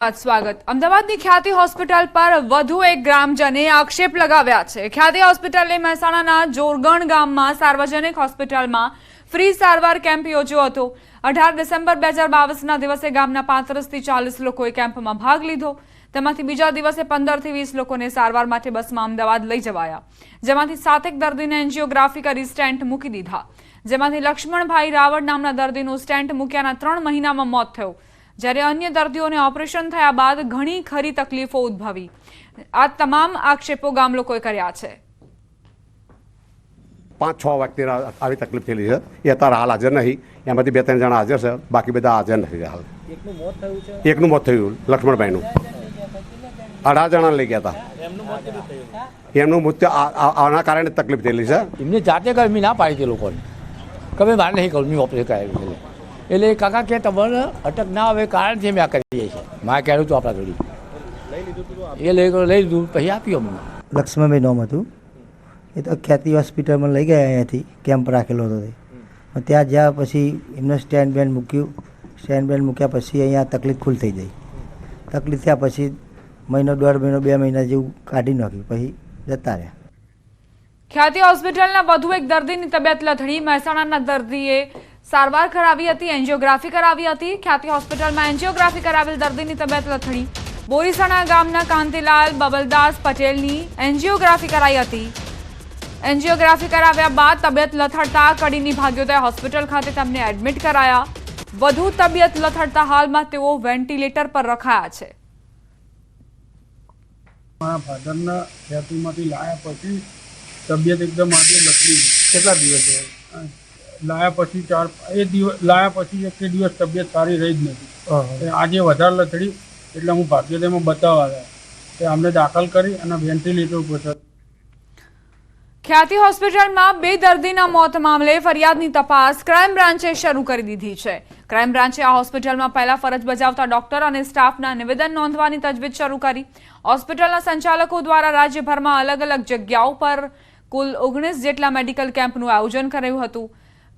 સ્વાગત અમદાવાદની ખ્યાતિ હોસ્પિટલ પર વધુ એક ગ્રામજને આક્ષેપ લગાવ્યા છે। ખ્યાતિ હોસ્પિટલે મહેસાણાના જોરગણ ગામમાં સાર્વજનિક હોસ્પિટલમાં ફ્રી સારવાર કેમ્પ યોજ્યો હતો। 18 ડિસેમ્બર 2022ના દિવસે ગામના 35 થી 40 લોકોએ કેમ્પમાં ભાગ લીધો। તેમાંથી બીજા દિવસે 15 થી 20 લોકોને સારવાર માટે બસમાં અમદાવાદ લઈ જવાયા, જેમાંથી 7 દર્દીને એન્જિયોગ્રાફી કરી સ્ટેન્ટ મૂકી દીધા, જેમાંથી લક્ષ્મણભાઈ રાવળ નામના દર્દીનું સ્ટેન્ટ મૂક્યાના 3 મહિનામાં મોત થયું, જ્યારે અન્ય દર્દીઓને ઓપરેશન થયા બાદ ઘણી ખરી તકલીફો ઉદ્ભવી। આ તમામ આક્ષેપો ગામ લોકોએ કર્યા છે। 5-6 વ્યક્તિ આવી તકલીફ થયેલી છે, એ અત્યારે હાલ હાજર નહીં। એમાંથી 2-3 જણા હાજર છે, બાકી બધા હાજર નથી હાલ। એકનું મોત થયું લક્ષ્મણભાઈનું। 18 જણા લઈ ગયા હતા। એમનું મૃત્યુ આના કારણે તકલીફ થયેલી છે। એમને જાતે ગરમી ના પાડી તે લોકોને કે ભાઈ મારે નહીં ગરમી ઓપરેશન કરાવ્યું એટલે કાકા કે તમારે અટક ના આવે કારણથી મેં આ કરીએ છીએ। મારે કહેલું હતું આપણા ઘડી એ લઈ લીધું, પછી આપ્યું અમને। લક્ષ્મણભાઈ નામ હતું, એ તો ખ્યાતિ હોસ્પિટલમાં લઈ ગયા અહીંયાથી કેમ્પ રાખેલો હતો તે ત્યાં જ્યાં પછી એમને સ્ટેન્ડ બેન્ડ મૂક્યું। સ્ટેન્ડ બેન્ડ મૂક્યા પછી અહીંયા તકલીફ ખુલ થઈ ગઈ। તકલીફ થયા પછી મહિનો 1.5 મહિનો 2 મહિના જેવું કાઢી નાખ્યું, પછી જતા રહ્યા। ખ્યાતિ હોસ્પિટલના વધુ એક દર્દીની તબિયત લથડી। મહેસાણાના દર્દીએ સારવાર કરાવી હતી, એન્જિયોગ્રાફી કરાવી હતી। ખ્યાતિ હોસ્પિટલમાં એન્જિયોગ્રાફી કરાવેલ દર્દીની તબિયત લથડી। બોરીસણા ગામના કાંતિલાલ બબલદાસ પટેલની એન્જિયોગ્રાફી કરાઈ હતી। એન્જિયોગ્રાફી કરાવ્યા બાદ તબિયત લથડતા કડીની ભાગ્યોદય હોસ્પિટલ ખાતે તેમને એડમિટ કરાયા। વધુ તબિયત લથડતા હાલમાં તેઓ વેન્ટિલેટર પર રખાયા છે। મારા ફાધરના ખ્યાતિમાંથી લાયા પછી તબિયત એકદમ આજે લથડી। કેટલા દિવસ લાયા પછી લાયા પછી એક દિવસ તબિયત સારી રહી જ નથી। આજે વધારે લથડી એટલે હું ભાગ્યોદયમાં બતાવવા આવ્યા, એ અમને દાખલ કરી અને વેન્ટિલેટર ઉપર છે। ખ્યાતિ હોસ્પિટલમાં 2 દર્દીના મોત મામલે ફરિયાદની તપાસ ક્રાઇમ બ્રાન્ચે શરૂ કરી દીધી છે। ક્રાઇમ બ્રાન્ચે આ હોસ્પિટલમાં પહેલા ફરજ બજાવતા ડોક્ટર અને સ્ટાફના નિવેદન નોંધવાની તજવીજ શરૂ કરી। હોસ્પિટલના સંચાલકો દ્વારા રાજ્યભરમાં અલગ અલગ જગ્યાઓ પર કુલ 19 જેટલા મેડિકલ કેમ્પનું આયોજન કરાયું હતું।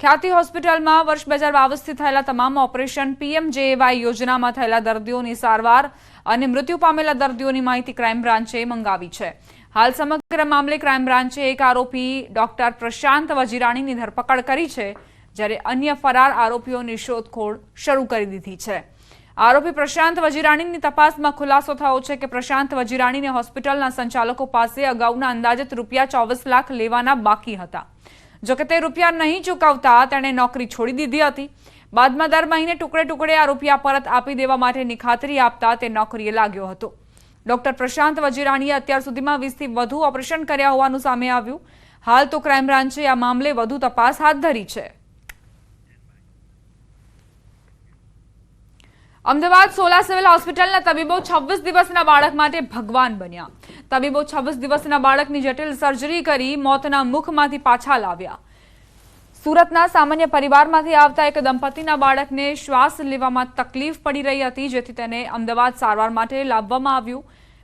ખ્યાતિ હોસ્પિટલમાં વર્ષ 2022થી થયેલા તમામ ઓપરેશન, PMJAY યોજનામાં થયેલા દર્દીઓની સારવાર અને મૃત્યુ પામેલા દર્દીઓની માહિતી ક્રાઇમ બ્રાન્ચે મંગાવી છે। હાલ સમગ્ર મામલે ક્રાઇમ બ્રાન્ચે એક આરોપી ડોક્ટર પ્રશાંત વજીરાણીની ધરપકડ કરી છે, જ્યારે અન્ય ફરાર આરોપીઓની શોધખોળ શરૂ કરી દીધી છે। આરોપી પ્રશાંત વજીરાણીની તપાસમાં ખુલાસો થયો છે કે પ્રશાંત વજીરાણીને હોસ્પિટલના સંચાલકો પાસે અગાઉના અંદાજિત ₹24 લાખ લેવાના બાકી હતા। જોકે તે રૂપિયા નહીં ચૂકવતા તેણે નોકરી છોડી દીધી હતી। બાદમાં દર મહિને ટુકડે ટુકડે આ રૂપિયા પરત આપી દેવા માટેની ખાતરી આપતા તે નોકરીએ લાગ્યો હતો। ડોક્ટર પ્રશાંત વજીરાણીએ અત્યાર સુધીમાં 20 થી વધુ ઓપરેશન કર્યા હોવાનું સામે આવ્યું। હાલ તો ક્રાઇમ બ્રાન્ચે આ મામલે વધુ તપાસ હાથ ધરી છે। અમદાવાદ સોલા સિવિલ હોસ્પિટલના તબીબો 26 દિવસના બાળક માટે ભગવાન બન્યા। તબીબો 26 દિવસના બાળકની જટિલ સર્જરી કરી મોતના મુખમાંથી પાછા લાવ્યા। સુરતના સામાન્ય પરિવારમાંથી આવતા એક દંપતીના બાળકને શ્વાસ લેવામાં તકલીફ પડી રહી હતી, જેથી તેને અમદાવાદ સારવાર માટે લાવવામાં આવ્યું।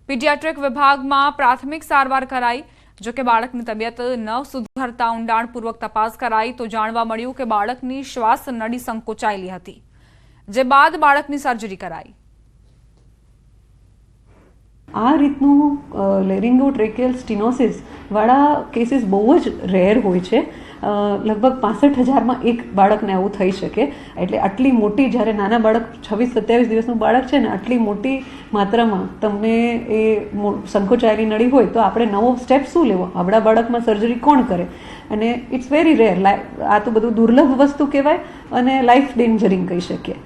પીડિયાટ્રિક વિભાગમાં પ્રાથમિક સારવાર કરાઈ। જોકે બાળકની તબિયત ન સુધરતા ઊંડાણપૂર્વક તપાસ કરાઈ તો જાણવા મળ્યું કે બાળકની શ્વાસ નળી સંકોચાયેલી હતી, જે બાદ બાળકની સર્જરી કરાઈ। આ રીતનું લેરિંગોટ્રેકિયલ સ્ટીનોસિસ વાળા કેસીસ બહુ જ રેર હોય છે। લગભગ 65,000માં એક બાળકને આવું થઈ શકે। એટલે આટલી મોટી, જ્યારે નાના બાળક 26-27 દિવસનું બાળક છે ને, આટલી મોટી માત્રામાં તમને એ સંકોચાયેલી નળી હોય તો આપણે નવો સ્ટેપ શું લેવો? આપણા બાળકમાં સર્જરી કોણ કરે? અને ઇટ્સ વેરી રેર। આ તો બધું દુર્લભ વસ્તુ કહેવાય અને લાઈફ ડેન્જરિંગ કહી શકીએ।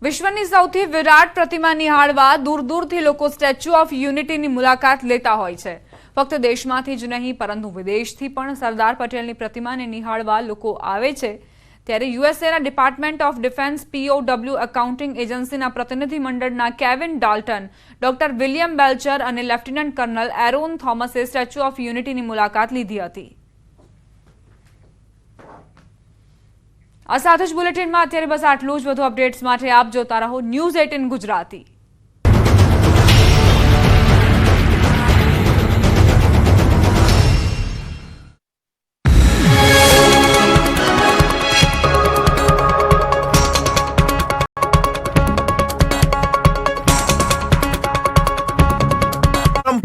વિશ્વની સૌથી વિરાટ પ્રતિમા નિહાળવા દૂર દૂરથી લોકો સ્ટેચ્યુ ઓફ યુનિટીની મુલાકાત લેતા હોય છે। ફક્ત દેશમાંથી જ નહીં પરંતુ વિદેશથી પણ સરદાર પટેલની પ્રતિમાને નિહાળવા લોકો આવે છે। ત્યારે યુએસએના department of defence POW accounting એજન્સીના પ્રતિનિધિ મંડળના Kevin Dalton, doctor William Belcher અને લેફ્ટિનન્ટ કર્નલ એરોન થોમસે સ્ટેચ્યુ ઓફ યુનિટીની મુલાકાત લીધી હતી। આ સાથે જ બુલેટિનમાં અત્યારે બસ આટલું જ। વધુ અપડેટ્સ માટે આપ જોતા રહો News18 ગુજરાતી।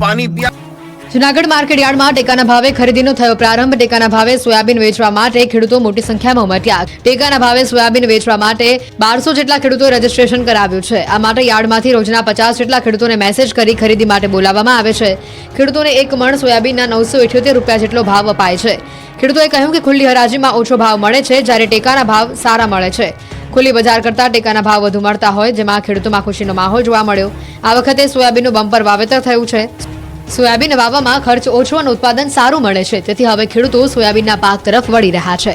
पानी पिया। જૂનાગઢ માર્કેટયાર્ડમાં ટેકાના ભાવે ખરીદીનો થયો પ્રારંભ. ટેકાના ભાવે સોયાબીન વેચવા માટે ખેડૂતો મોટી સંખ્યામાં ઉમટ્યા. ટેકાના ભાવે સોયાબીન વેચવા માટે 1200 જેટલા ખેડૂતોએ રજીસ્ટ્રેશન કરાવ્યું છે. આ માટે યાર્ડમાંથી રોજના 50 જેટલા ખેડૂતોને મેસેજ કરી ખરીદી માટે બોલાવવામાં આવે છે. ખેડૂતોને એક મણ સોયાબીનના 978 રૂપિયા જેટલો ભાવ અપાય છે. ખેડૂતોએ કહ્યું કે ખુલ્લી હરાજીમાં ઓછો ભાવ મળે છે, જ્યારે ટેકાના ભાવ સારા મળે છે. ખુલ્લી બજાર કરતાં ટેકાના ભાવ વધુ મળતા હોય, જેમાં ખેડૂતોમાં ખુશીનો માહોલ જોવા મળ્યો. આ વખતે સોયાબીનનું બમ્પર વાવેતર થયું છે. સોયાબીન વાવવામાં ખર્ચ ઓછો અને ઉત્પાદન સારું મળે છે, તેથી હવે ખેડૂતો સોયાબીનના પાક તરફ વળી રહ્યા છે.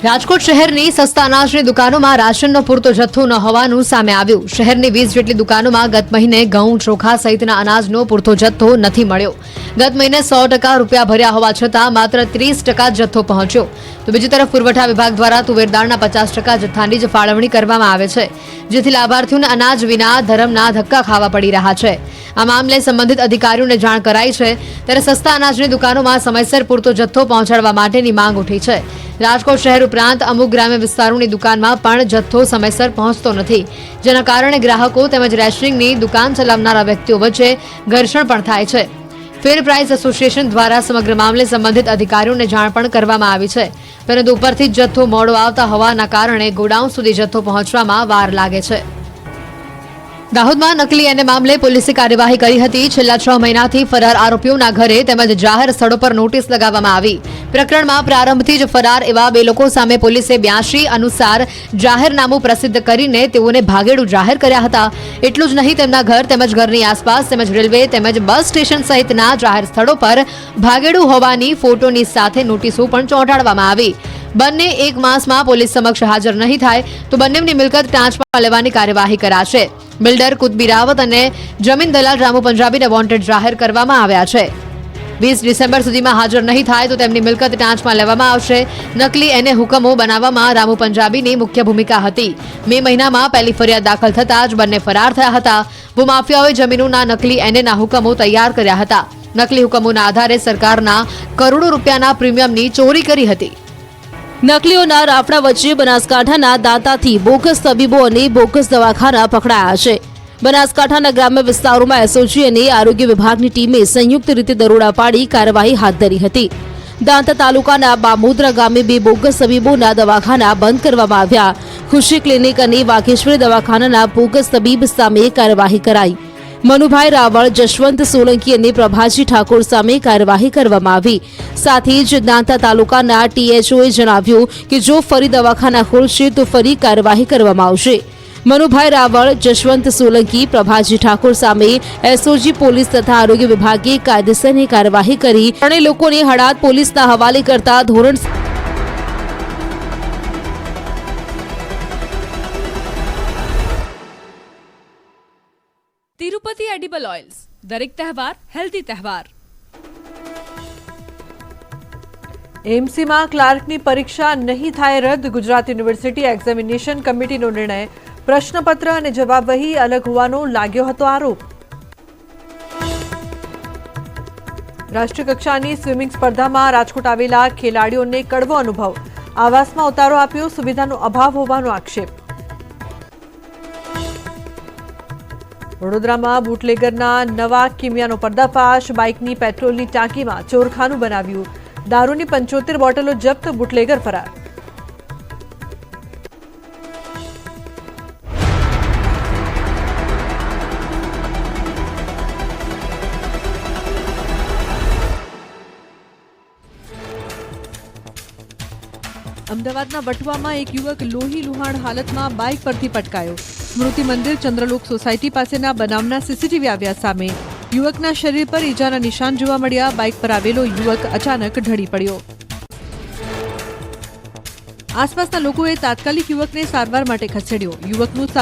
રાજકોટ શહેરની સસ્તા અનાજની દુકાનોમાં રાશનનો પૂરતો જથ્થો ન હોવાનું સામે આવ્યું. શહેરની 20 જેટલી દુકાનોમાં ગત મહિને ઘઉં, ચોખા સહિતના અનાજનો પૂરતો જથ્થો નથી મળ્યો. ગત મહિને 100% રૂપિયા ભર્યા હોવા છતાં માત્ર 30% જથ્થો પહોંચ્યો. તો બીજી તરફ પુરવઠા વિભાગ દ્વારા તુવેર દાળના 50% જથ્થાની જ ફાળવણી કરવામાં આવે છે, જેથી લાભાર્થીઓને અનાજ વિના ધરમના ધક્કા ખાવા પડી રહ્યા છે. આ મામલે સંબંધિત અધિકારીઓને જાણ કરાઈ છે, ત્યારે સસ્તા અનાજની દુકાનોમાં સમયસર પૂરતો જથ્થો પહોંચાડવા માટેની માંગ ઉઠી છે. રાજકોટ શહેર ઉપરાંત અમુક ગ્રામ્ય વિસ્તારોની દુકાનમાં પણ જથ્થો સમયસર પહોંચતો નથી, જેના કારણે ગ્રાહકો તેમજ રેશનિંગની દુકાન ચલાવનારા વ્યક્તિઓ વચ્ચે ઘર્ષણ પણ થાય છે. ફેર પ્રાઇસ એસોસિએશન દ્વારા સમગ્ર મામલે સંબંધિત અધિકારીઓને જાણ પણ કરવામાં આવી છે, પરંતુ ઉપરથી જ જથ્થો મોડો આવતા હોવાના કારણે ગોડાઉન સુધી જથ્થો પહોંચવામાં વાર લાગે છે. દાહોદમાં નકલી એને મામલે પોલીસે કાર્યવાહી કરી હતી. છેલ્લા 6 મહિનાથી ફરાર આરોપીઓના ઘરે તેમજ જાહેર સ્થળો પર નોટિસ લગાવવામાં આવી. પ્રકરણમાં પ્રારંભથી જ ફરાર એવા 2 લોકો સામે પોલીસે 82 અનુસાર જાહેરનામું પ્રસિદ્ધ કરીને તેઓને ભાગેડુ જાહેર કર્યા હતા. એટલું જ નહીં, તેમના ઘર તેમજ ઘરની આસપાસ તેમજ રેલવે તેમજ બસ સ્ટેશન સહિતના જાહેર સ્થળો પર ભાગેડુ હોવાની ફોટોની સાથે નોટિસો પણ ચોંટાડવામાં આવી. બંને 1 માસમાં પોલીસ સમક્ષ હાજર નહીં થાય તો બંનેની મિલકત ટાંચમાં લેવાની કાર્યવાહી કરાશે. બિલ્ડર કુતબી રાવત અને જમીન દલાલ રામુ પંજાબીને વોન્ટેડ જાહેર કરવામાં આવ્યા છે. 20 ડિસેમ્બર સુધીમાં હાજર નહીં થાય તો તેમની મિલકત ટાંચમાં લેવામાં આવશે. નકલી એને હુકમો બનાવવામાં રામુ પંજાબીની મુખ્ય ભૂમિકા હતી. મે મહિનામાં પહેલી ફરિયાદ દાખલ થતાં જ બંને ફરાર થયા હતા. ભૂમાફિયાઓએ જમીનોના નકલી એનેના હુકમો તૈયાર કર્યા હતા. નકલી હુકમોના આધારે સરકારના કરોડો રૂપિયાના પ્રીમિયમની ચોરી કરી હતી. નકલીઓના રાફડા વચ્ચે બનાસકાંઠાના દાંતાથી બોગસ તબીબો અને બોગસ દવાખાના પકડાયા છે. બનાસકાંઠાના ગ્રામ્ય વિસ્તારોમાં એસઓજી અને આરોગ્ય વિભાગની ટીમે સંયુક્ત રીતે દરોડા પાડી કાર્યવાહી હાથ ધરી હતી. દાંતા તાલુકાના બામોદરા ગામે 2 બોગસ તબીબોના દવાખાના બંધ કરવામાં આવ્યા. ખુશી ક્લિનિક અને વાઘેશ્વરી દવાખાનાના બોગસ તબીબ સામે કાર્યવાહી કરાઈ. મનુભાઈ રાવળ, જશવંત સોલંકી અને પ્રભાજી ઠાકોર સામે કાર્યવાહી કરવામાં આવી. સાથે જ દાંતા તાલુકાના ટીએચઓએ જણાવ્યું કે જો ફરી દવાખાના ખોલશે તો ફરી કાર્યવાહી કરવામાં આવશે. મનુભાઈ રાવળ, જશવંત સોલંકી, પ્રભાજી ઠાકોર સામે એસઓજી પોલીસ તથા આરોગ્ય વિભાગે કાયદેસરની કાર્યવાહી કરી 3 લોકોને હળાદ પોલીસના હવાલે કરતા ધોરણ તિરુપતિ એડિબલ ઓઇલ્સ, દરેક તહેવાર હેલ્ધી તહેવાર. એમસીમાં ક્લાર્કની પરીક્ષા નહીં થાય રદ. ગુજરાત યુનિવર્સિટી એક્ઝામિનેશન કમિટીનો નિર્ણય. પ્રશ્નપત્ર અને જવાબવહી અલગ હોવાનો લાગ્યો હતો આરોપ. રાષ્ટ્રીય કક્ષાની સ્વિમિંગ સ્પર્ધામાં રાજકોટ આવેલા ખેલાડીઓને કડવો અનુભવ. આવાસમાં ઉતારો આપ્યો, સુવિધાનો અભાવ હોવાનો આક્ષેપ. વડોદરામાં બુટલેગરના નવા કિમિયાનો પર્દાફાશ. બાઇકની પેટ્રોલની ટાંકીમાં ચોરખાનું બનાવ્યું. દારૂની 75 બોટલો જપ્ત, બુટલેગર ફરાર. અમદાવાદના વટવામાં એક યુવક લોહી લુહાણ હાલતમાં બાઇક પરથી પટકાયો. સ્મૃતિ મંદિર ચંદ્રલોક સોસાયટી પાસેના બનાવના સીસીટીવી આવ્યા સામે. યુવકના શરીર પર ઈજાના નિશાન જોવા મળ્યા. બાઇક પર આવેલો યુવક અચાનક ઢળી પડ્યો. આસપાસના લોકોએ તાત્કાલિક યુવકને સારવાર માટે ખસેડ્યો. યુવકનું